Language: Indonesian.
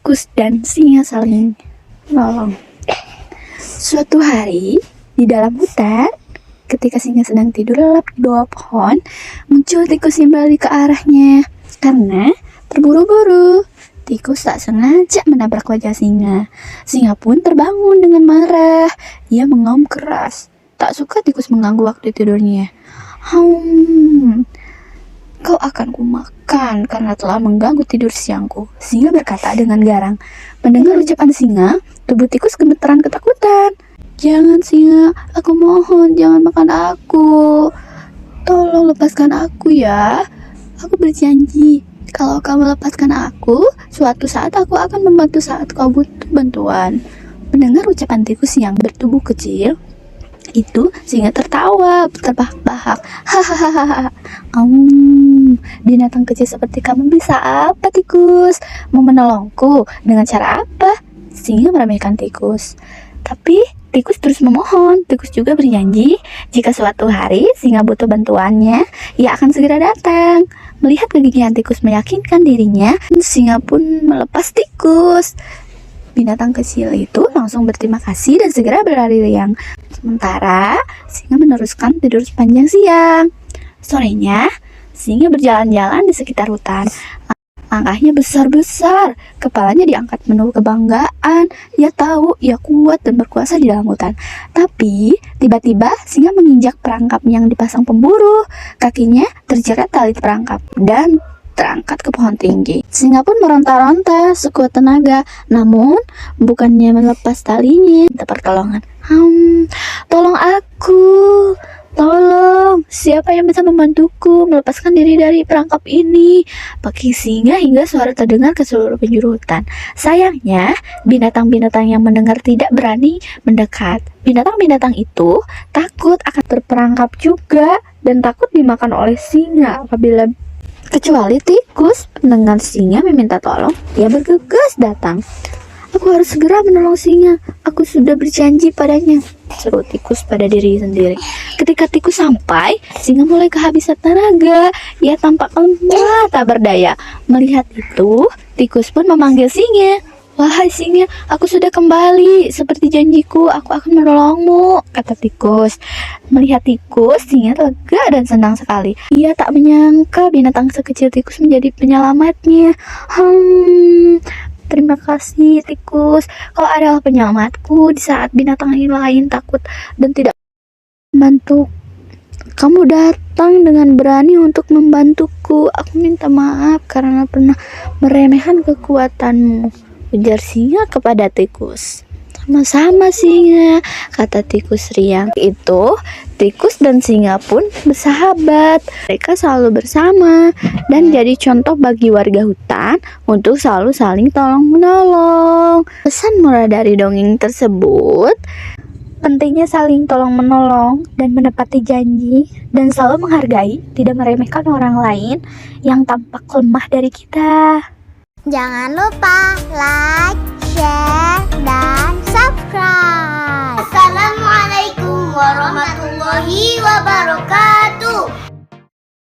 tikus dan singa saling menolong. Suatu hari di dalam hutan, ketika singa sedang tidur lelap di bawah pohon, muncul tikus yang berlari ke arahnya. Karena terburu-buru, tikus tak sengaja menabrak wajah singa. Singa pun terbangun dengan marah. Ia mengaum keras. Tak suka tikus mengganggu waktu tidurnya. Kau akan kumakan karena telah mengganggu tidur siangku, singa berkata dengan garang. Mendengar ucapan singa, tubuh tikus gemetaran ketakutan. Jangan singa, aku mohon jangan makan aku. Tolong lepaskan aku ya. Aku berjanji, kalau kau melepaskan aku, suatu saat aku akan membantu saat kau butuh bantuan. Mendengar ucapan tikus yang bertubuh kecil, itu singa tertawa terbahak-bahak. Hahaha. Binatang kecil seperti kamu bisa apa, tikus? Mau menolongku dengan cara apa? Singa meremehkan tikus. Tapi tikus terus memohon. Tikus juga berjanji jika suatu hari singa butuh bantuannya, ia akan segera datang. Melihat kegigihan tikus meyakinkan dirinya, singa pun melepas tikus. Binatang kecil itu langsung berterima kasih dan segera berlari riang. Sementara singa meneruskan tidur sepanjang siang. Sorenya, singa berjalan-jalan di sekitar hutan. Langkahnya besar-besar, kepalanya diangkat penuh kebanggaan. Ia tahu ia kuat dan berkuasa di dalam hutan. Tapi tiba-tiba singa menginjak perangkap yang dipasang pemburu. Kakinya terjerat tali perangkap dan terangkat ke pohon tinggi. Singa pun meronta-ronta sekuat tenaga, namun bukannya melepas talinya, minta pertolongan. Tolong aku, tolong, siapa yang bisa membantuku melepaskan diri dari perangkap ini? Pakai singa hingga suara terdengar ke seluruh penjuru hutan. Sayangnya, binatang-binatang yang mendengar tidak berani mendekat. Binatang-binatang itu takut akan terperangkap juga dan takut dimakan oleh singa apabila kecuali tikus. Mendengar singa meminta tolong, ia bergegas datang. Aku harus segera menolong singa. Aku sudah berjanji padanya, seru tikus pada diri sendiri. Ketika tikus sampai, singa mulai kehabisan tenaga. Ia tampak lemah tak berdaya. Melihat itu, tikus pun memanggil singa. Wahai singa, aku sudah kembali. Seperti janjiku, aku akan menolongmu, kata tikus. Melihat tikus, singa lega dan senang sekali. Ia tak menyangka binatang sekecil tikus menjadi penyelamatnya. Terima kasih tikus, kau adalah penyelamatku di saat binatang lain takut dan tidak membantu. Kamu datang dengan berani untuk membantuku. Aku minta maaf karena pernah meremehkan kekuatanmu, ujar singa kepada tikus. Sama-sama singa, kata tikus riang. Itu tikus dan singa pun bersahabat. Mereka selalu bersama dan jadi contoh bagi warga hutan untuk selalu saling tolong menolong. Pesan moral dari dongeng tersebut, pentingnya saling tolong menolong dan menepati janji, dan selalu menghargai, tidak meremehkan orang lain yang tampak lemah dari kita. Jangan lupa like, share, dan subscribe. Assalamualaikum warahmatullahi wabarakatuh.